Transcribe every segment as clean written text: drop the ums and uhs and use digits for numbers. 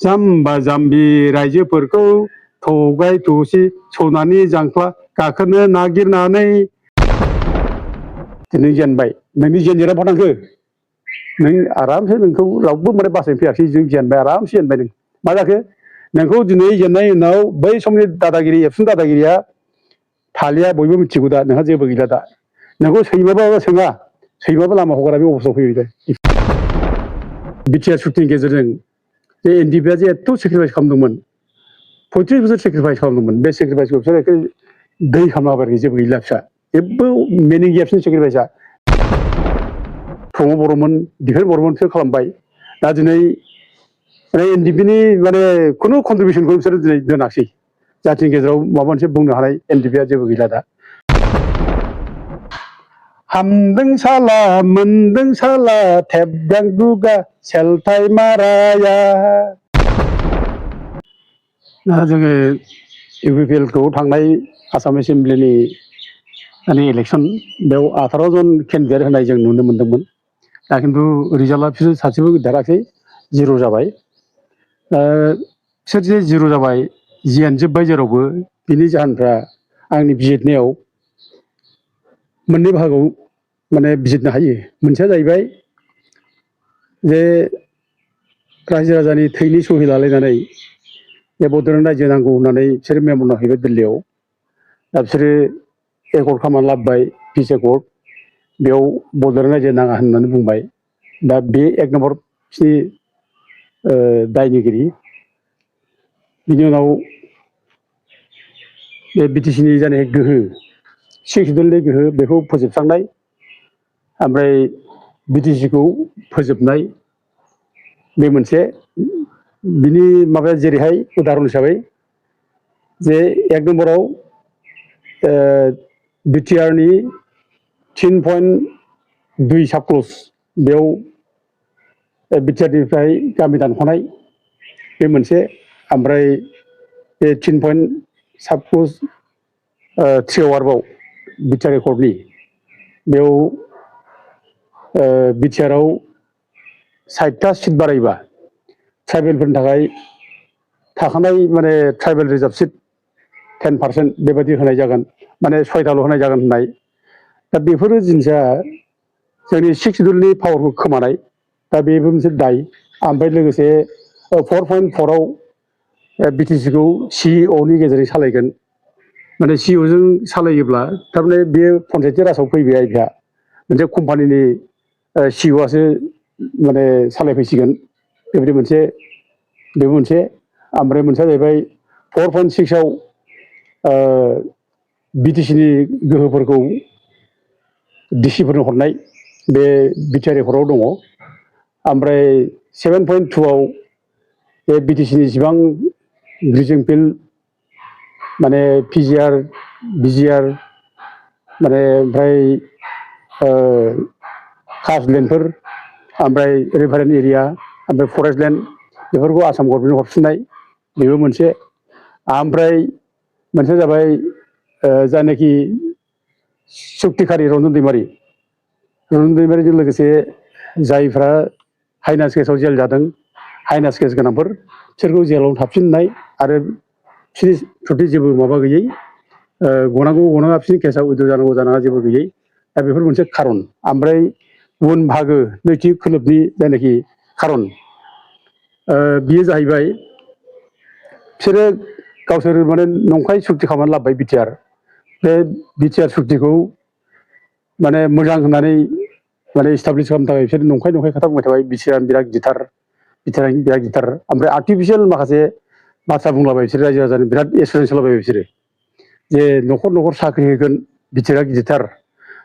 जाम्बा जाम्बि रायजोफोरखौ थगाय थसि सनानि जांख्ला गाखोनो नागिरनानै दिनै जेनबाय नोंनि जेनजेरा फटांखो नों आरामसे नोंखौ रावबो माने बासायनो फैयासै जों जेनबाय आरामसे जेनबाय नों मा जाखो नोंखौ दिनै जेननायनि उनाव बै समनि दादागिरि एबसुनि दादागिरिया थालिया बयबो मिथिगौ दा नोंहा जेबो गैला दा नोंखौ सैमाबाबो सोङा सैमाबो लामा हगारा बे अबस्थायाव फैबाय बिटिआर सुक्तिनि गेजेरजों जे एनडिएफआ जे एथ' सेक्रिफाइस खालामदोंमोन 35 बोसोर सेक्रिफाइस खालामदोंमोन बे सेक्रिफाइसखौ बिसोर एखे दै खालामना होबाय जेबो गैला फिसा जेबो मिनिं गैया बिसोरनि सेक्रिफाइसआ प्रमद बर'मोन दिफेन बर'मोनसो खालामबाय दा दिनै माने एनडिएफनि माने खुनु कन्ट्रिबिउसनखौ बिसोर दिनै दोनाखसै जातिनि गेजेराव माबा मोनसे बुंनो हानाय एनडिएफआ जेबो गैला दा हामदों साला मोनदों साला थेबगां दुगा सेलथाय माराया दा जोङो इउपिपिएलखौ थांनाय आसाम एसेम्ब्लिनि माने इलेक्सन बेयाव 18 जन केन्डिडेट होनाय जों नुनो मोन्दोंमोन दा खिन्थु रिजाल्टआ बिसोर सासेबो देराखै जिर' जाबाय बिसोर जे जिर' जाबाय जेनजोब्बाय जेरावबो बिनि जाहोनफ्रा आंनि बिजिरनायाव मोननै बाहागोआव माने बिजिरनो हायो मोनसेया जाहैबाय जे रायजो राजानि थैनि सहि लालायनानै बे बड'लेण्ड रायजो नांगौ होननानै बिसोरो मेम'ना हैबाय दिल्लीयाव दा बिसोरो एकर्ड खालामनानै लाबोबाय पिस एकर्ड बेयाव बड'लेण्ड रायजो नाङा होननानै बुंबाय दा बे एक नम्बर बिसिनि दायनिगिरि बिनि उनाव बे बिटिसिनि जानाय गोहो सिक्सदलनि गोहो बेखौ फोजोबस्रांनाय ओमफ्राय बिटिसिखौ फोजोबनाय बे मोनसे बिनि माबाया जेरैहाय उदाहरन हिसाबै जे एक नम्बराव बिटिआरनि 3.2 साबक्लज बेयाव बिटिआरनिफ्राय गामि दानख'नाय बे मोनसे ओमफ्राय बे 3. साबक्लज 3 आरोबाव बिटिआर एकर्डनि बेयाव बिटिआरआव 60टा सिट बारायबा ट्राइबेलफोरनि थाखाय थाखानाय माने ट्राइबेल रिजार्भ सिट 10% बेबायदि होनाय जागोन माने 6टाल' होनाय जागोन होननाय दा बेफोरो जिनिसा जोंनि सिक्सदलनि पावारखौ खोमानाय दा बेबो मोनसे दाय ओमफ्राय लोगोसे 4.4आव बिटिसिखौ सिइअनि गेजेरजों सालायगोन माने सिइअजों सालायोब्ला थारमाने बेयो पन्सायती राजाव फैबाय बेहा मोनसे कम्पानिनि सिइअआसो माने सालायफैसिगोन बेबायदि मोनसे बेबो मोनसे ओमफ्राय मोनसेया जाहैबाय 4.6आव बिटिसिनि गोहोफोरखौ डिसिफोरनो हरनाय बे बिटिआर एकर्डआव दङ ओमफ्राय 7.2आव बे बिटिसिनि जेसेबां ग्रिजिं फिल्ड माने पिजिआर बिजिआर माने ओमफ्राय कास्टलेण्डफोर ओमफ्राय रिभारेन एरिया ओमफ्राय फरेस्ट लेण्ड बेफोरखौ आसाम गभर्नमेन्टनो हरफिननाय बेबो मोनसे ओमफ्राय मोनसेया जाबाय जायनाखि सुक्तिखारि रन्जन दैमारिजों लोगोसे जायफ्रा हाइनास केसाव जेल जादों हाइनास केस गोनांफोर बिसोरखौ जेलाव थाफिननाय आरो बिसोरनि प्रति जेबो माबा गैयै गनांगौ गनाङा बिसोरनि केसाव उइद्र' जानांगौ जानाङा जेबो गैयै दा बेफोर मोनसे खारन ओमफ्राय गुबुन बाहागो नैथि खोलोबनि जायनाखि खारन बियो जाहैबाय बिसोरो गावसोर माने नंखाय सुक्ति खालामनानै लाबोबाय बिटिआर बे बिटिआर सुक्तिखौ माने मोजां होननानै माने इस्टाब्लिस खालामनो थाखाय बिसोर नंखाय खोथा बुंबाय थाबाय बिटिआर बिराद गिथार ओमफ्राय आर्टिफिसियेल माखासे बाथ्रा बुंलाबाय बिसोर रायजो राजानि बिराद एसुरेन्स होलाबाय बिसोरो जे न'खर साख्रि होगोन बिटिआरआ गिदिरथार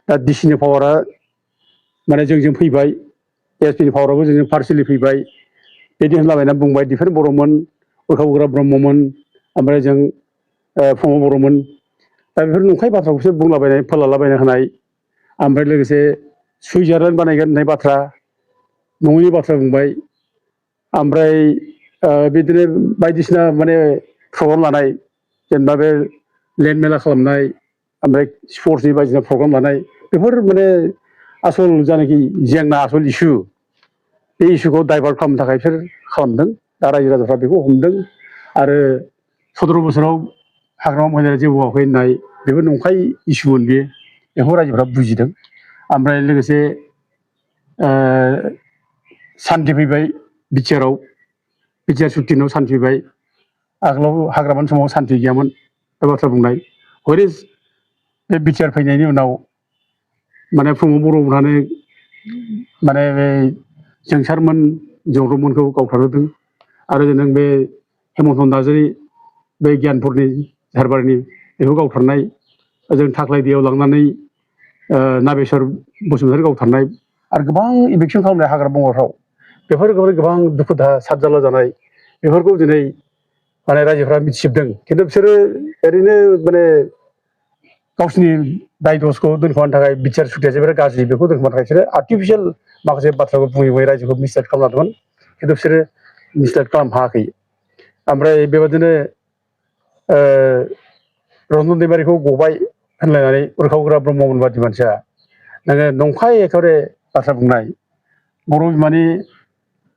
दा डिसिनि पावारा माने जोंजों फैबाय एसपिनि पावाराबो जोंजों पार्सियेलि फैबाय बिदि होनलाबायना बुंबाय दिफेन बर'मोन उरखाव गोरा ब्रह्ममोन ओमफ्राय जों प्रमद बर'मोन दा बेफोर नंखाय बाथ्राखौ बिसोर बुंलाबायनाय फोलालाबायना होनाय ओमफ्राय लोगोसे सुइजारलेण्ड बानायगोन होननाय बाथ्रा नङैनि बाथ्रा बुंबाय ओमफ्राय बिदिनो बायदिसिना माने प्रग्राम लानाय जेनेबा बे लेन्ड मेला खालामनाय ओमफ्राय स्पर्ट्सनि बायदिसिना प्रग्राम लानाय बेफोर माने आसल जानाखि जेंना आसल इसु बे इसुखौ डाइभार्ट खालामनो थाखाय बिसोर खालामदों दा रायजो राजाफ्रा बेखौ हमदों आरो 17 बोसोराव हाग्रामा महिलाया जेबो मावाखै होननाय बेबो नंखाय इसुमोन बेखौ रायजोफ्रा बुजिदों। ओमफ्राय लोगोसे सान्थि फैबाय बिटिआरआव, बिटिआर सुक्तिनाव सान्थि फैबाय। आगोलाव हाग्रामानि समाव सान्थि गैयामोन बे बाथ्रा बुंनाय। हरै बे बिटिआर फैनायनि उनाव माने प्रमद बर'मोनहानो माने बे जोंसारमोन जौरबमोनखौ गावथारहोदों आरो नों बे हेमन्त नार्जारि बे गियानपुरनि झारबारिनि बेखौ गावथारनाय, जों थाख्लाय दैयाव लांनानै नाबेसर बसुमतारी गावथारनाय आरो गोबां इभिकसन खालामनाय हाग्रा बंग्राफ्राव बेफोर गोबां दुखु दाहा सातजाल्ला जानाय बेफोरखौ दिनै माने रायजोफ्रा मिथिजोबदों। खिन्थु बिसोरो ओरैनो माने गावसिनि दाय दसखौ दोनखोमानो थाखाय बिटिआर सुक्तिया जोबोर गाज्रि बेखौ दोनखोमानो थाखाय बिसोरो आर्टिफिसियेल माखासे बाथ्राखौ बुङै बुङै रायजोखौ मिसलाइड खालामलांदोंमोन। खिन्थु बिसोरो मिसलाइड खालामनो हायाखै। ओमफ्राय बेबादिनो रन्जन दैमारिखौ गबाय होनलायनानै उरखावग्रा ब्रह्ममोन बादि मानसिया नोङो नंखाय एखेबारे बाथ्रा बुंनाय,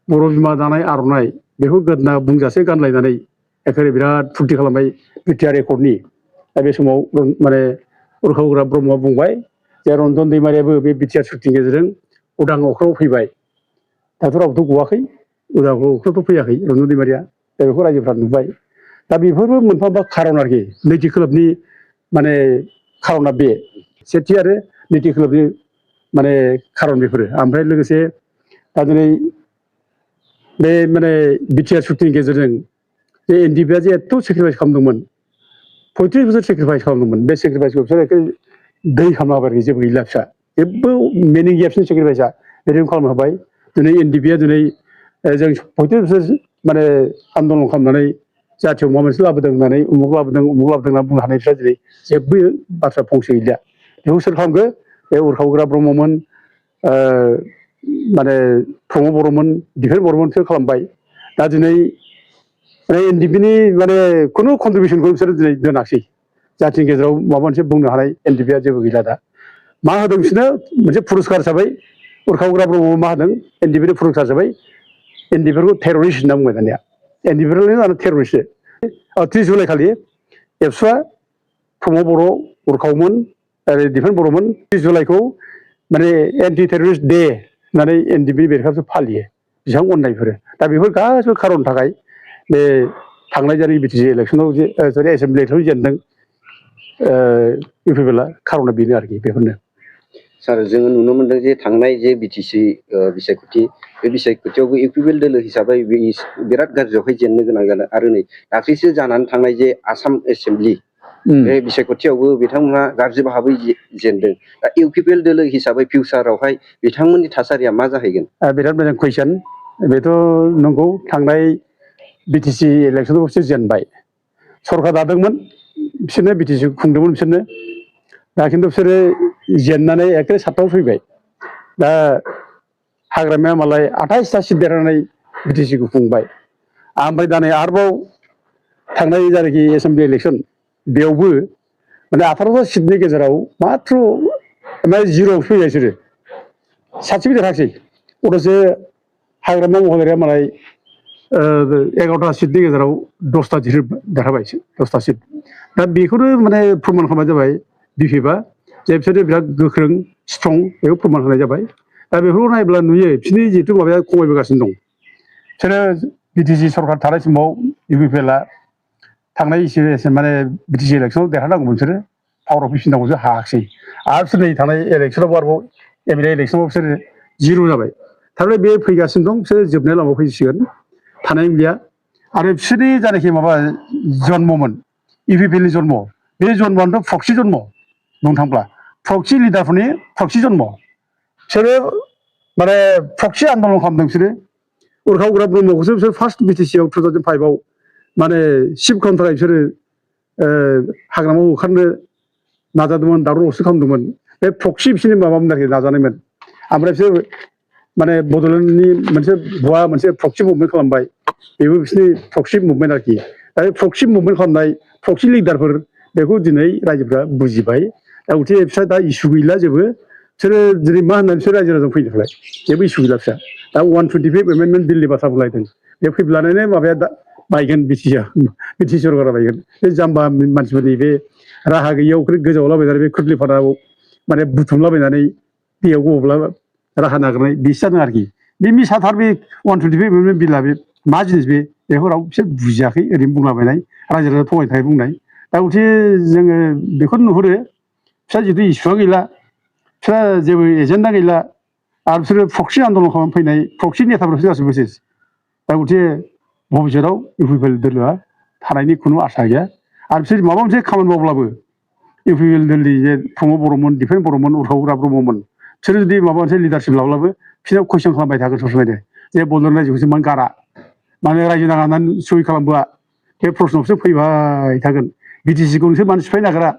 बर' बिमा दानाय आर'नाइ बेखौ गोदोना बुंजासे गानलायनानै एखेबारे बिराद फुरथि खालामबाय बिटिआर एकर्डनि। दा बे समाव माने उरखावग्रा ब्रह्मआ बुंबाय जे रन्जन दैमारियाबो बे बिटिआर सुक्तिनि गेजेरजों उदां अख्राङाव फैबाय। दाथ' रावबोथ' गवाखै, उदां अख्राङावथ' फैयाखै रन्जन दैमारिया। दा बेखौ रायजोफ्रा नुबाय। दा बेफोरबो मोनफा मोनफा खारन आरोखि नैथि खोलोबनि माने खारना बे सेथि आरो नैथि खोलोबनि माने खारन बेफोरो। ओमफ्राय लोगोसे दा दिनै बे माने बिटिआर सुक्तिनि गेजेरजों जे एनडिएफबिआ जे एथ' सेक्रिफाइस खालामदोंमोन, 35 बोसोर सेक्रिफाइस खालामदोंमोन, बे सेक्रिफाइसखौ बिसोर एखे दै खालामना होबाय आरोखि जेबो गैला फिसा जेबो मिनिं गैया बिसोरनि सेक्रिफाइसआ बेबायदिनो खालामना होबाय। दिनै एनडिएफबिआ दिनै जों 35 बोसोर माने आन्दलन खालामनानै जाथियाव माबा मोनसे लाबोदों होननानै उमुक लाबोदों होनना बुंनो हानायफ्रा दिनै जेबो बाथ्रा फंसे गैलिया। बेखौ सोर खालामखो? बे उरखावग्रा ब्रह्ममोन, माने प्रमद बर'मोन, दिफेन बर'मोनसो खालामबाय। दा दिनै एनडिएफबिनि माने खुनु कन्ट्रिबिउसनखौ बिसोरो दिनै दोनाखिसै। जाथिनि गेजेराव माबा मोनसे बुंनो हानाय एनडिएफबिआ जेबो गैला दा। मा होदों बिसोरनो मोनसे पुरस्कार हिसाबै उरखावग्रा ब्रह्मआ मा होदों एनडिएफबिनि पुरस्कार हिसाबै एनडिएफबिखौ टेररिस्ट होनना बुंबाय दानिया। एनडिएफबिआनो टेररिस्टसो। 30 जुलाइ खालि एबसुआ प्रमद बर' उरखावमोन आरो दिफेन बर'मोन 30 जुलाइखौ माने एन्टि टेररिस्ट डे होननानै एनडिएफबि बेरेखायै फालियो। बेसेबां अननाय बेफोरो। दा बेफोर गासिबो खारननि थाखाय बे थांनाय जारि बिटिसि इलेक्सनाव जे एसेमब्लि इलेक्सनाव जेनदों इउपिपिएलआ खारना बेनो आरोखि बेफोरनो। सार जोङो नुनो मोनदों जे थांनाय जे बिटिसि बिसायख'थि बे बिसायख'थियावबो इउपिपिएल दोलो हिसाबै बिराद गाज्रियावहाय जेननो गोनां जादों आरो नै दाख्लैसो जानानै थांनाय जे आसाम एसेम्बलि बे बिसायख'थियावबो बिथांमोनहा गाज्रि भाबै जेनदों। दा इउपिपिएल दोलो हिसाबै फिउचारावहाय बिथांमोननि थासारिया मा जाहैगोन? बिराद मोजां कुइसन। बेथ' नंगौ थांनाय बिटिसि इलेक्सनाव बिसोर जेनबाय। सरकार दादोंमोन बिसोरनो बिटिसि खुंदोंमोन बिसोरनो। दा खिन्थु बिसोरो जेननानै एखे सातथायाव फैबाय। दा हाग्रामाया मालाय 28टा सिट देरहानानै बिटिसिखौ खुंबाय। ओमफ्राय दा नै आरोबाव थांनाय जायनाखि एसेम्बलि इलेक्सन बेयावबो माने 18टा सिटनि गेजेराव माथ्र माने 0आवसो फैबाय बिसोरो। सासेबो देरहासै। अथ'सो हाग्रामा महिलारिया मालाय 11टा सिटनि गेजेराव 10टा देरहाबाय 10टा सिट। दा बेखौनो माने फोरमान खालामनाय जाबाय बिपिएफआ जे बिसोरो बिराद गोख्रों स्ट्रं बेखौ फोरमान होनाय जाबाय। दा बेफोरखौ नायब्ला नुयो बिसोरनि जिहेथु माबाया खमायबोगासिनो दं। बिसोरो बिटिसि सरकार थानाय समाव इउपिपिएलआ थांनाय माने बिटिसि इलेक्सनाव देरहानांगौमोन बिसोरो पावाराव फैफिननांगौसो हायाखिसै। आरो बिसोर नै थांनाय इलेक्सनावबो आरोबाव एमएलए इलेक्सनाव बिसोरो 0 जाबाय। थारमाने बे फैगासिनो दं बिसोरो जोबनाय लामायाव फैसिगोन थानाय गैया। आरो बिसोरनि जायनाखि माबा जन्ममोन इउपिपिएलनि जन्म बे जन्मआनोथ' प्रक्सि जन्म बुंनो थांब्ला प्रक्सि लिडारफोरनि प्रक्सि जन्म। बिसोरो माने प्रक्सि आन्दलन खालामदों बिसोरो। उरखावग्रा ब्रह्मखौसो बिसोर फार्स्ट बिटिसिआव 2005आव माने सिफ खालामनो थाखाय बिसोरो हाग्रामायाव होखारनो नाजादोंमोन, दावराव दावसि खालामदोंमोन। बे प्रक्सि बिसोरनि माबामोन आरोखि नाजानायमोन। ओमफ्राय बिसोर माने बड'लेण्डनि मोनसे भुवा मोनसे प्रक्सि मुभमेन्ट खालामबाय। बेबो बिसोरनि प्रक्सि मुभमेन्ट आरोखि। दा बे प्रक्सि मुभमेन्ट खालामनाय प्रक्सि लिडारफोर बेखौ दिनै रायजोफ्रा बुजिबाय। दा गथिखे बिस्रा दा इसु गैला जेबो। बिसोरो दिनै मा होननानै बिसोर रायजो राजाजों फैनो थाखाय जेबो इसु गैला बिस्रा। दा 125 एमेन्डमेन्ट बिलनि बाथ्रा बुंलायदों। बे फैब्लानो माबाया बायगोन बिटि सरकारा बायगोन बे जाम्बा मानसिफोरनि बे राहा गैयियाव गोजावलाबायनानै बे खुरलिफाराव माने बुथुमलाबायनानै दैयाव गबोब्ला राहा नागिरनाय बिसो जादों आरोखि बे मिसाथार बे 125 बिला बे मा जिनिस बेखौ रावबो बिसोर बुजियाखै ओरैनो बुंलाबायनाय रायजो राजा थगायनो थाखाय बुंनाय दा उथे जोङो बेखौनो नुहुरो बिस्रा जिथु इसुआ गैला बिस्रा जेबो एजेन्डा गैला आरो बिसोरो प्रक्सि आन्दलन खालामनो फैनाय प्रक्सि नेताफोरसो गासैबो सेस दा उथे भबिष्यतआव इउपिपिएल दोलोआ थानायनि खुनु आसा गैया आरो बिसोर माबा मोनसे खामानि मावब्लाबो इउपिपिएल दोलनि जे प्रमद बर'मोन दिपेन बर'मोन उर्खावग्रा ब्रह्ममोन बिसोर जुदि माबा मोनसे लिडारशिप लाब्लाबो बिसोरनाव कुइसन खालामबाय थागोन सबसमायनो जे बड'लेण्ड रायजोखौसो मानो गारा मानो रायजो नाङा होननानै सहि खालामबोआ बे प्रश्नआवसो फैबाय थागोन बिटिसिखौ नोंसोर मानो सिफायनो नागिरा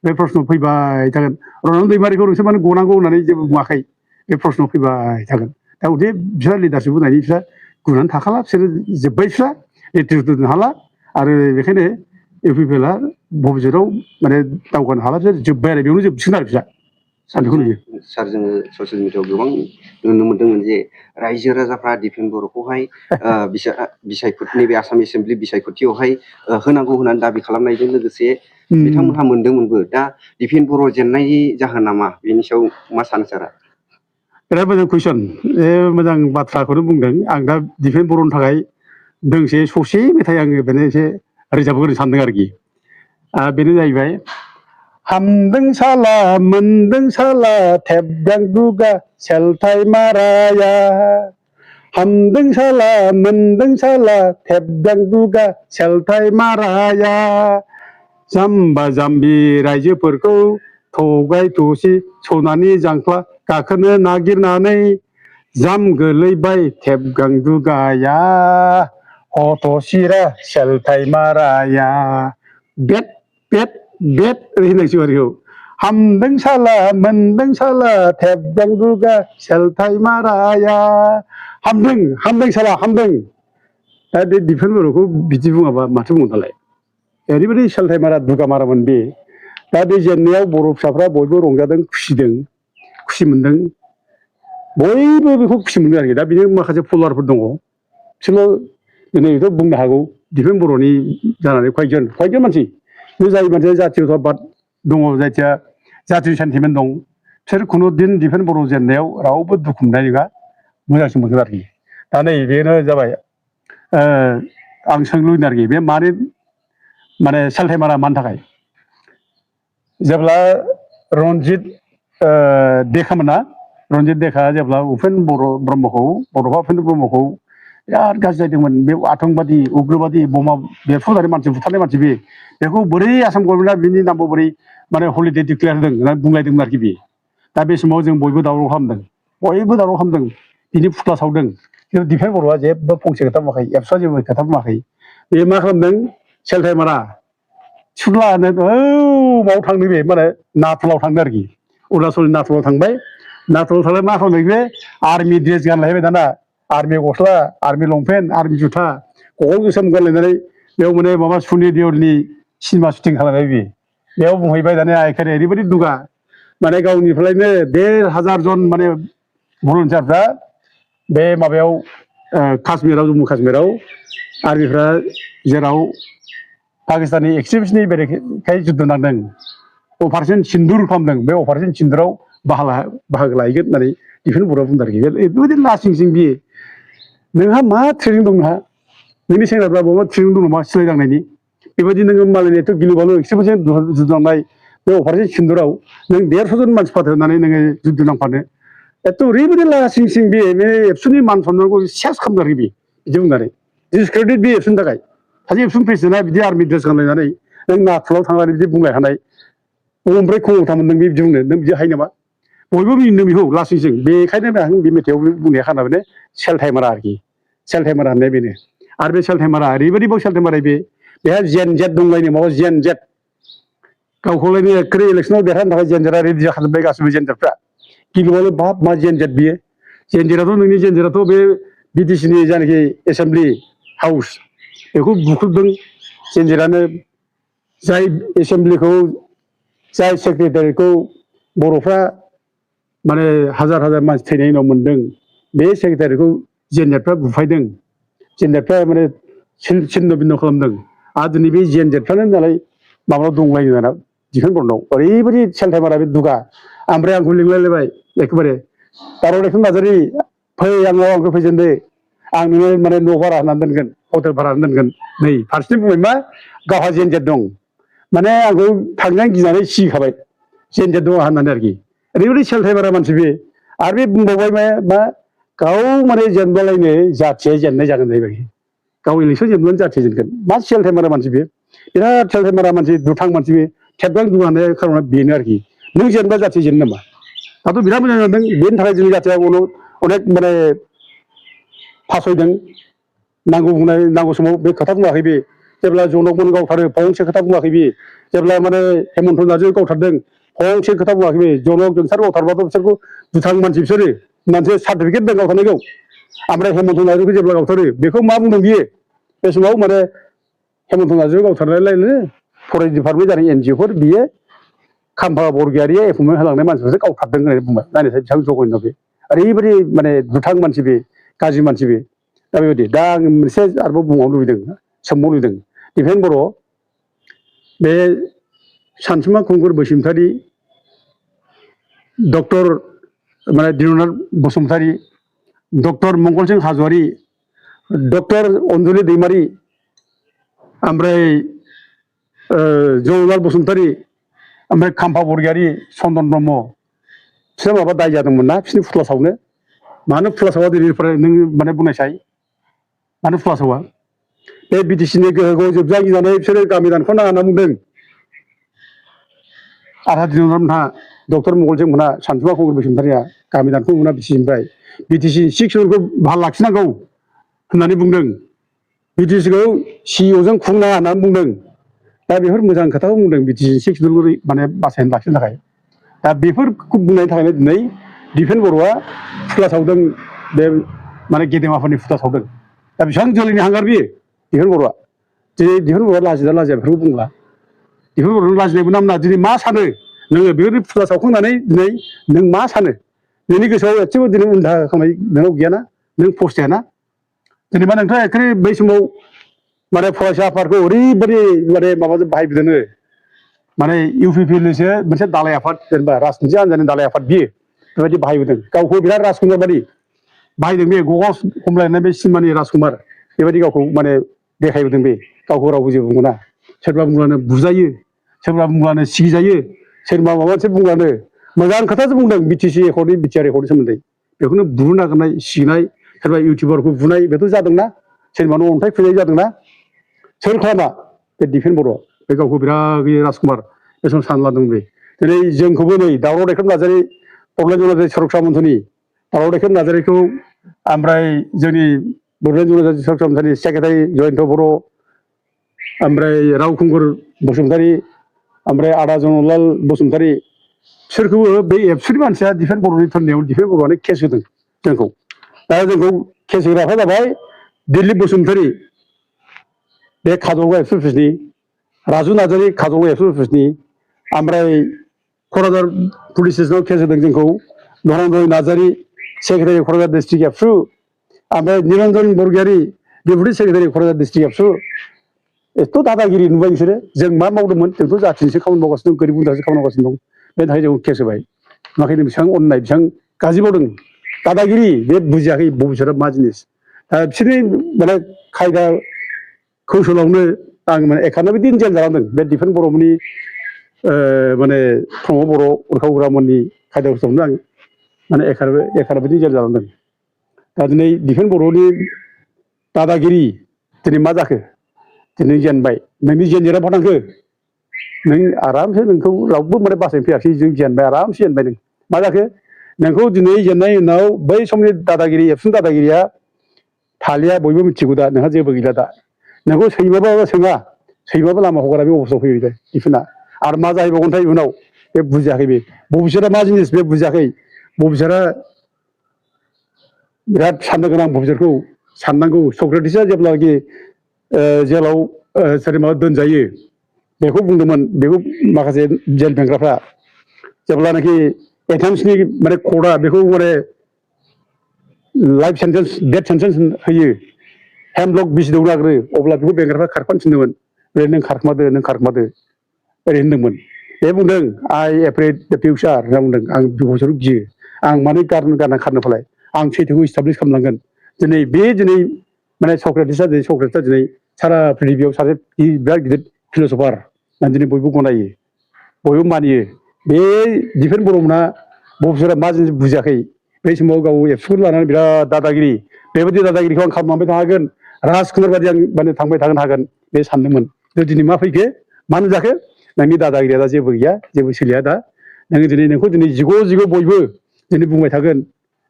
बे प्रश्नआव फैबाय थागोन रनन दैमारिखौ नोंसोर मानो गनांगौ होननानै जेबो बुङाखै बे प्रश्नआव फैबाय थागोन दा उथे बिसोर लिडारशिप होनायनि बिसोर गुनानै थाखाला बिसोरो जोब्बाय बिस्रा नेतृत्व होनो हाला आरो बेखायनो इउपिपिएलआ भबिष्यतआव माने दावगानो हाला बिसोर जोब्बाय आरो बेयावनो जोबसिगोन आरो बिस्रा साननायखौ नुयो सार जोङो ससियेल मिडियाआव गोबां नुनो मोन्दोंमोन जे रायजो राजाफ्रा दिपेन बर'खौहाय बिसायख'थिनि बे आसाम एसेम्बलि बिसायख'थियावहाय होनांगौ होननानै दाबि खालामनायजों लोगोसे बिथांमोनहा मोन्दोंमोनबो दा दिपेन बर' जेननायनि जाहोना मा बेनि सायाव मा सानो सारा बिराद मोजां कुइसन मोजां बाथ्राखौनो बुंदों आं दा दिपेन बर'नि थाखाय दोंसे ससे मेथाइ आङो बेनो एसे रोजाबहोनो सानदों आरोखि बेनो जाहैबाय हामदों साला मोनदों साला थेबगां दुगा सेलथाय माराया हामदों साला मोनदों साला थेबगां दुगा सेलथाय माराया जाम्बा जाम्बि रायजोफोरखौ थगाय थसि सनानि जांख्ला गाखोनो नागिरनानै जाम गोलैबाय थेबगां दुगाया हथ'सिरा सेलथाय माराया बेट बेट बेट ओरै होननांसिगौ आरोखौ हामदों साला मोनदों साला थेबगां दुगा सेलथाय माराया हामदों हामदों साला हामदों दा बे दिपेन बर'खौ बिदि बुङाबा माथो बुंनो दालाय ओरैबायदि सेलथाय मारा दुगा मारामोन बे दा बे जेननायाव बर' फिसाफ्रा बयबो रंजादों खुसि मोन्दों बयबो बेखौ खुसि मोनदों आरोखि दा बेनि माखासे फल'वारफोर दङ बिसोरल' दिनैथ' बुंनो हागौ दिपेन बर'नि जानानै कयजन मानसि बे जाय मानसिया जातीयताबाद दङ जायखिया जातीय सेन्टिमेन्ट दं बिसोर खुनु दिन दिपेन बर' जेननायाव रावबो दुखु मोननाय नङा मोजांसो मोनगोन आरोखि दा नै बेनो जाबाय आं सोंनो लुबैदों आरोखि बे माने सेलथाय मारा मानि थाखाय जेब्ला रनजित देखा जेब्ला उपेन ब्रह्मखौ बड'फा उपेन्द्र ब्रह्मखौ बिराद गाज्रि जादोंमोन बे आतंकबादि उग्रबादि बमा बेरफुनानै मानसि बुथारनाय मानसि बेखौ बोरै आसाम गभर्नमेन्टआ बिनि नामखौ बोरै माने हलिडे डिक्लेयार होदों होननानै बुंलायदोंमोन आरोखि बे दा बे समाव जों बयबो दावराव खालामदों बिनि फुथ्ला सावदों खिन्थु दिपेन बर'आ जेबो फंसे खोथा बुङाखै एबसुआ जेबो खोथा बुङाखै बे मा खालामदों सेलथाय मारा सुलानो माव थांदों बे माने नाथुराव थांदों आरोखि अरुणाचलनि नाथुराव थांबाय नाथुराव थांनानै मा खालामदों बे आर्मि ड्रेस गानलायबाय दाना आर्मि गस्ला आर्मि लंपेन्ट आर्मि जुथा गगल गोसोम गानलायनानै बेयाव माने माबा सुनि देवलनि सिनेमा शुटिं खालामबाय बेयाव बुंहैबाय दानिया एखायनो ओरैबायदि दुगा माने गावनिफ्रायनो 1,500 जन माने भलन्टियारफ्रा बे माबायाव काश्मीराव जम्मु काश्मीराव आर्मिफ्रा जेराव पाकिस्ताननि एक्सट्रिमिस्टनि बेरेखायै जुद्ध नांदों अपारेशन सिन्दुर खालामदों बे अपारेशन सिन्दुराव बाहागो लाहैगोन होननानै दिपेन बर'आ बुंदों आरोखि ओरैबायदि लासिं सिं बियो नोंहा मा ट्रेनिं दं नोंनि सेंग्राफ्रा बबेबा ट्रेनिं दं नामा सिलाय दांनायनि बेबायदि नोङो मालायनिथ' गिलु बालु एक्सट्रिमिस्टजों जुद्ध नांनाय बे अपारेशन सिन्दुराव नों 150 जन मानसि फाथायनानै नोङो जुद्ध नांफानो एथ' ओरैबायदि लासिं सिं बे एबसुनि मान सन्मानखौ सेस खालामदों आरोखि बिदि बुंनानै डिसक्रेडिट बे एबसुनि थाखाय सासे एबसुनि प्रेसिडेन्टआ बिदि आर्मि ड्रेस गानलायनानै नों नाथुराव थांनानै बिदि बुंलाय हानाय बबेनिफ्राय खमथा मोनदों बे बिदि बुंनो नों बिदि हायो नामा बयबो मिनिदों बेखौ लासिंसिं बेखायनो आं बे मेथाइआव बुंनाया खाना बेनो सेलथाय मारा आरोखि सेलथाय मारा होननाया बेनो आरो बे सेलथाय मारा ओरैबायदि बाव सेलथाय मारा बेहा जेन जेट दंलायनो माबा जेन जेट गावखौलायनो एखेबारे इलेक्सनाव देरहानो थाखाय जेनजेटआ रेडि जाखाजोब्बाय गासिबो जेनजेटफ्रा गिलुआवनो बाब मा जेनजेट बियो जेनजेटआथ' बे बिटिसिनि जायनाखि एसेम्बलि हाउस बेखौ बुख्रुबदों जेनजेटआनो जाय एसेम्बलिखौ जाय सेक्रेटारिखौ बर'फ्रा माने हाजार मानसि थैनायनि उनाव मोनदों बे सेक्रेटारिखौ जेनजेटफ्रा बुफायदों जेनजेटफ्रा माने सिन्न बिन्न खालामदों आरो दिनै बे जेनजेटफ्रानो नालाय माबायाव दंलायो दाना दिफेन बर्डनाव ओरैबायदि सेलथाइमारा बे दुगा ओमफ्राय आंखौ लिंलायलायबाय एखेबारे दाराव दैखां नार्जारि फै आंखौ फैजेनदो आं नोङो माने न' भारा होनानै दोनगोन हटेल भारा होनानै दोनगोन नै फारसेथिं बुंबाय मा गावहा जेनजेट दं माने आंखौ थांनानै गिनानै सिगिखाबाय जेनजेट दङ होननानै आरोखि ओरैबायदि सेलथाइमारा मानसि बे आरो बे बुंबावबाय मा गाव माने जेनबालायनो जाथिया जेननाय जागोन जाहैबाय गाव इलेक्सन जेनबानो जाथिया जेनगोन मा सेलथाइमारा मानसि बे बिराद सेलथाइमारा मानसि दुथां मानसि बे थेबगां दुगा होनाय खार'ना बेनो आरोखि नों जेनबा जाथिया जेनो नामा दाथ' बिराद मोजां जादों बेनि थाखाय जोंनि जाथिया उनाव अनेक माने फासयदों नांगौ समाव बे खोथा बुङाखै बे जेब्ला जनकमोन गावथारो फंसे खोथा बुङाखै बे जेब्ला माने हेमन्त नार्जारि गावथारदों फंसे खोथा बुङाखै बे जनक जोंसार गावथारबाथ' बिसोरखौ दुथां मानसि बिसोरो मोनसे सार्टिफिकेट दं गावथारनायखौ ओमफ्राय हेमन्त नार्जारिखौ जेब्ला गावथारो बेखौ मा बुंदों बियो बे समाव माने हेमन्त नार्जारिखौ गावथारनायलायनो फरेस्ट डिपार्टमेन्ट जानाय एनजिअफोर बियो खाम्फा बरगयारिया एपइन्टमेन्ट होलांनाय मानसिफोरसो गावथारदों होननानै बुंबाय नायनायसाय बेसेबां जघन्य बे ओरैबायदि माने दुथां मानसि बे गाज्रि मानसि बे दा बेबायदि दा आं मोनसे आरोबाव बुंबावनो लुबैदों सोंबावनो लुबैदों दिफेन बर' बे सानसुमा खुंगुर बसुमतारि डक्टर माने दिननाथ बसुमतारि डक्टर मंगलसिं हाज'वारि डक्टर अनजुलि दैमारि ओमफ्राय जवाहरलाल बसुमतारि ओमफ्राय खाम्फा बरगयारि चन्दन ब्रह्म बिसोर माबा दाय जादोंमोन ना बिसोरनि फुथुला सावनो मानो फुथुला सावा दिनैनिफ्राय नों माने बुंनायसाय मानो फुथुला सावा बे बिटिसिनि गोहोखौ जोबजा गिनानै बिसोरो गामि दानखौ नाङा होनना बुंदों आरहा दिननाथ मोनहा डक्टर मंगलसिं मोनहा सानसुमा खुंगुर बसुमतारिया गामि दानखौ मोना बिटिसिनिफ्राय बिटिसि 6 जनखौ भाल लाखिनांगौ होननानै बुंदों बिटिसिखौ सिइअजों खुंनाङा होननानै बुंदों दा बेफोर मोजां खोथाखौ बुंदों बिटिसि 6 जनखौ माने बासायनानै लाखिनो थाखाय दा बेफोरखौ बुंनायनि थाखायनो दिनै दिफेन बर'आ फुथुला सावदों बे माने गेदेमाफोरनि फुथुला सावदों दा बेसेबां जोलैनि हांगार बियो दिफेन बर'आ दिनै दिफेन बर'आ लाजिदा लाजिया बेफोरखौ बुंला दिफेन बर'नो लाजिनायबो नामना दिनै मा सानो नोङो बेफोरनि फुथुला सावखांनानै दिनै नों मा सानो नोंनि गोसोआव एसेबो दिनै उनदाहा खालामनाय नोंनाव गैयाना नों फस्थायाना जेनेबा नोंथाङा एखेबारे बै समाव माने फरायसा आफादखौ ओरैबायदि माने माबाजों बाहायबोदोंनो माने इउपिपिएलनिसो मोनसे दालाय आफाद जेनेबा राजनिथि हान्जानि दालाय आफाद बियो बेबायदि बाहायबोदों गावखौ बिराद राजकुमार बायदि बाहायदों बे गगस खमलायनाय बे सिनेमानि राजकुमार बेबायदि गावखौ माने देखायबोदों बे गावखौ रावबो जेबो बुङा सोरबा बुंब्लानो बुजायो सोरबा बुंब्लानो सिगिजायो सोरबा माबा मोनसे बुंब्लानो मोजां खोथासो बुंदों बिटिसि एकर्डनि बिटिआर एकर्डनि सोमोन्दै बेखौनो बुनो नागिरनाय सिगिनाय सोरबा इउटिउबारखौ बुनाय बेथ' जादोंना सोरबा न' अन्थाइ खुबैनाय जादोंना सोर खालामा बे दिफेन बर' बे गावखौ बिराद राजकुमार बे समाव सानना लादों बे दिनै जोंखौबो नै दावराव दैखां नार्जारि बड'लेण्ड जनजाति सुरक्षा मन्थ्रनि दावराव दैखां नार्जारिखौ ओमफ्राय जोंनि बड'लेण्ड जनजाति सुरक्षा मन्थ्रनि सेक्रेटारि जयन्त बर' ओमफ्राय रावखुंगुर बसुमतारि ओमफ्राय आदा जनरलाल बसुमतारि बिसोरखौबो बे एबसुनि मानसिया दिफेन बर'नि थोननायाव दिफेन बर'आनो केस होदों जोंखौ दा जोंखौ केस होग्राफ्रा जाबाय दिलिप बसुमतारि बे काजलगाव एबसु अफिसनि राजु नार्जारि काजलगाव एबसु अफिसनि ओमफ्राय क'क्राझार पुलिस स्टेसनाव केस होदों जोंखौ धनन्जय नार्जारि सेक्रेटारि क'क्राझार डिस्ट्रिक्ट एबसु ओमफ्राय निरन्जन बरगयारि डेपुटि सेक्रेटारि क'क्राझार डिस्ट्रिक्ट एबसु एथ' दादागिरि नुबाय बिसोरो जों मा मावदोंमोन जोंथ' जाथिनिसो खामानि मावगासिनो दं गोरिब गुन्द्रासो खामानि मावगासिनो दं बेनि थाखाय जों केस होबाय नुवाखै बेसेबां अननाय बेसेबां गाज्रि मावदों दादागिरि बे बुजियाखै भबिसतआ मा जिनिस दा बिसोरनि माने खायदा कौशलावनो आं माने 91 दिन जेल जानांदों बे दिफेन बर'मोननि माने प्रमद बर' उरखावग्रामोननि खायदा कौशलावनो आं माने 91 दिन जेल जानांदों दा दिनै दिफेन बर'नि दादागिरि दिनै मा जाखो दिनै जेनबाय नोंनि जेनजेरा बहा थांखो नों आरामसे नोंखौ रावबो माने बासायनो फैयाखै जों जेनबाय आरामसे जेनबाय नों मा जाखो नोंखौ दिनै जेननायनि उनाव बै समनि दादागिरि एबसुनि दादागिरिया थालिया बयबो मिथिगौ दा नोंहा जेबो गैला दा नोंखौ सैमाबाबो सोङा सैमाबो लामा हगारा बे अबस्थायाव फैबाय दे दिफेना आरो मा जाहैबावगोनथाय उनाव बे बुजियाखै बे भबिसतआ मा जिनिस बे बुजियाखै भबिसतआ बिराद साननो गोनां भबिसतखौ साननांगौ सक्रेटिसआ जेब्लानाखि जेलाव सोरबा दोनजायो बेखौ बुंदोंमोन बेखौ माखासे जेल बेंग्राफ्रा जेब्लानाखि एथेन्सनि माने कर्टआ बेखौ माने लाइफ सेन्टेन्स डेथ सेन्टेन्स होयो हेमब्लक बिसि दौनो नागिरो अब्ला बेखौ बेंग्राफ्रा खारफानफिनदोंमोन ओरै नों खारखोमादो ओरै होनदोंमोन बे बुंदों आइ एफ्रेड द फिउचार होनना बुंदों आं भबिष्यतखौ गियो आं मानो गारना खारनो फालाय आं सैथोखौ इस्टाब्लिस खालामनांगोन दिनै माने सक्रेटिसआ दिनै सारा पृथिबियाव सासे बिराद गिदिर फिलसफार होननानै दिनै बयबो गनायो बयबो मानियो बे दिफेन बर'मोनहा भबिष्यतआ मा जिनिस बुजियाखै बै समाव गाव एबसुखौ लानानै बिराद दादागिरि बेबायदि दादागिरिखौ आं खालामलांबाय थानो हागोन राजकुमार बायदि आं माने थांबाय थानो हागोन बे सानदोंमोन दिनै मा फैखो मा नुजाखो नोंनि दादागिरिया दा जेबो गैया जेबो सोलिया दा नोंखौ दिनै जिग' बयबो दिनै बुंबाय थागोन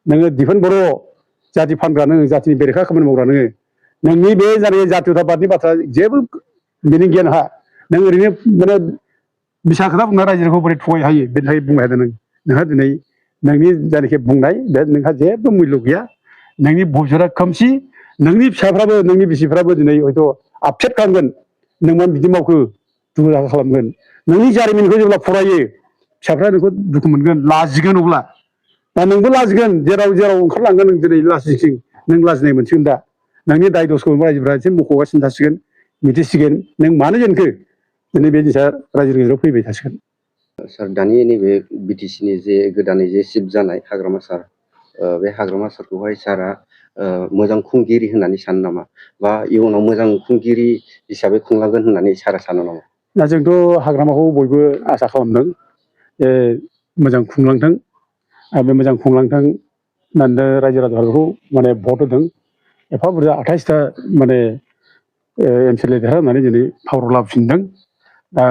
नोङो दिफेन बर' जाति फानग्रा नोङो जातिनि बेरेखा खामानि मावग्रा नोंनि बे जानाय जातीयताबादनि बाथ्रा जेबो मिनिं गैया नों ओरैनो माने बिसा खोथा बुंना रायजोखौ बोरै थगाय हायो बेनि थाखाय बुंबाय थादों नोंहा दिनै नोंनि जायनाखि बुंनाय बे नोंहा जेबो मुल्य गैया नोंनि भबिष्यतआ खोमसि नोंनि फिसाफ्राबो नोंनि बिसिफ्राबो दिनै हयथ' आपसेट खालामगोन नों मा बिदि मावखो दुखु दाहा खालामगोन नोंनि जारिमिनखौ जेब्ला फरायो फिसाफ्रा नोंखौ दुखु मोनगोन लाजिगोन अब्ला दा नोंबो लाजिगोन जेराव ओंखारलांगोन नों दिनै लाजिसिं नों लाजिनाय मोनसिगोन दा नोंनि दाय दसखौ रायजोफ्रा एसे मख'गासिनो थासिगोन मिथिसिगोन नों मानो जेनखो दिनै बे जिनिसा रायजोनि गेजेराव फैबाय थासिगोन सार दानि नैबे बिटिसिनि जे गोदानै जे सिफ जानाय हाग्रामा सार बे हाग्रामा सारखौहाय सारा मोजां खुंगिरि होननानै सानो नामा बा इयुनाव मोजां खुंगिरि हिसाबै खुंलांगोन होननानै सारा सानो नामा दा जोंथ' हाग्रामाखौ बयबो आसा खालामदों जे मोजां खुंलांथों बे मोजां खुंलांथों होननानै रायजो राजाफोरखौ माने भट होदों एफा बुरजा 28टा माने एमसिएलए देरहानानै दिनै पावाराव लाबोफिनदों दा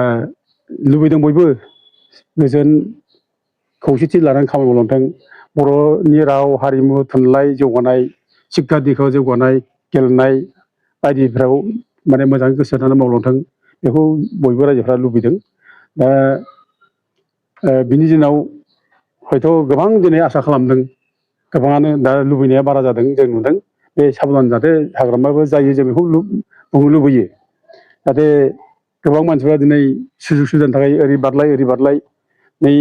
लुबैदों बयबो गोजोन खौसेथि लानानै खामानि मावलांथों बर'नि राव हारिमु थुनलाइ जौगानाय शिक्षा दिखाव जौगानाय गेलेनाय बायदिफ्राव माने मोजाङै गोसो होनानै मावलांथों बेखौ बयबो रायजोफ्रा लुबैदों दा बिनि दिनाव हयथ' गोबां दिनै आसा खालामदों गोबाङानो दा लुबैनाया बारा जादों जों नुदों बे साबधान जाहाथे हाग्रामाबो जायो जों बेखौ बुंनो लुबैयो जाहाथे गोबां मानसिफ्रा दिनै सुजुग सुबिदानि थाखाय ओरै बारलाय नै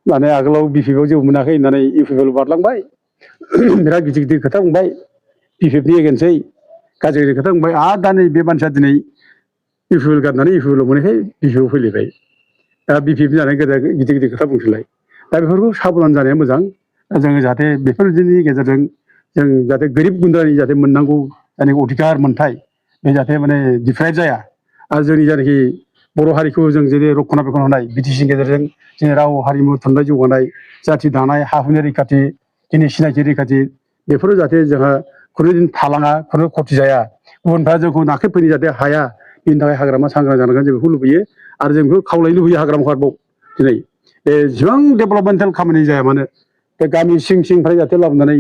माने आगोलाव बिपिएफआव जेबो मोनाखै होननानै इउपिपिएल बारलांबाय बिराद गिदिर खोथा बुंबाय बिपिएफनि एगेन्स्टै गाज्रि खोथा बुंबाय आरो दा नै बे मानसिया दिनै इउपिपिएल गारनानै इउपिपिएलआव मोनैखाय बिपिएफआव फैलायबाय दा बिपिएफ जानानै गिदिर खोथा बुंसैलाय दा बेफोरखौ साबधान जानाया मोजां जोङो जाहाथे बेफोरनि गेजेरजों जों जाहाथे गोरिब गुन्द्रानि जाहाथे मोननांगौ जायनाखि अधिकार मोनथाय बे जाहाथे माने डिप्राइभ जाया आरो जोंनि जायनाखि बर' हारिखौ जों जेरै रक्षना बेखन होनाय बिटिसिनि गेजेरजों जोंनि राव हारिमु थुनलाइ जौगानाय जाथि दानाय हा हुनि रैखाथि जोंनि सिनायथि रैखाथि बेफोरो जाहाथे जोंहा खुनुदिन थालाङा खुनु खथि जाया गुबुनफ्रा जोंखौ नाख्रेबफैनो जाहाथे हाया बेनि थाखाय हाग्रामा सांग्रां जानांगोन जों बेखौ लुबैयो आरो जों बेखौ खावलायनो लुबैयो हाग्रामाखौ आरोबाव दिनै बे जेसेबां डेभेलपमेन्टेल खामानि जाया मानो बे गामि सिंनिफ्राय जाहाथे लाबोनानै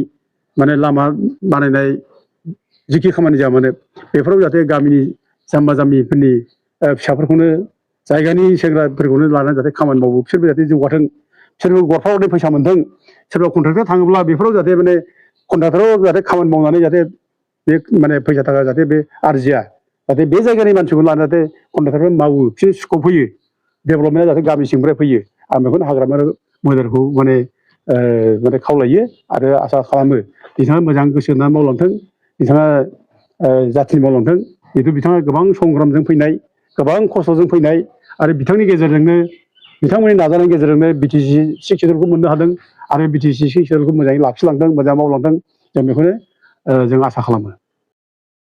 माने लामा बानायनाय जिखि खामानि जाया मानो बेफोराव जाहाथे गामिनि जाम्बा जाम्बिफोरनि फिसाफोरखौनो जायगानि सेंग्राफोरखौनो लानानै जाहाथे खामानि मावो बिसोरबो जाहाथे जौगाथों बिसोरबो गरफा गरनै फैसा मोनथों सोरबा कन्ट्राक्टर थाङोब्ला बेफोराव जाहाथे माने कन्ट्राक्टराव जाहाथे खामानि मावनानै जाहाथे बे माने फैसा थाखा जाहाथे बे आरजिया जाहाथे बे जायगानि मानसिखौ लानानै जाहाथे कन्ट्राक्टरफ्रा मावो बिसोर स्कप होयो डेभेलपमेन्टआ जाहाथे गामि सिंनिफ्राय फैयो आं बेखौनो हाग्रामा मोदारखौ माने खावलायो आरो आसा खालामो बिथाङा मोजां गोसो होनानै मावलांथों बिथाङा जाथिनि मावलांथों जिहेथु बिथाङा गोबां संग्रामजों फैनाय गोबां खस्थ'जों फैनाय आरो बिथांनि गेजेरजोंनो बिथांमोननि नाजानायनि गेजेरजोंनो बिटिसि सिक्स सिडुलखौ मोननो हादों आरो बिटिसि सिक्स सिडुलखौ मोजाङै लाखिलांदों मोजाङै मावलांदों जों बेखौनो जों आसा खालामो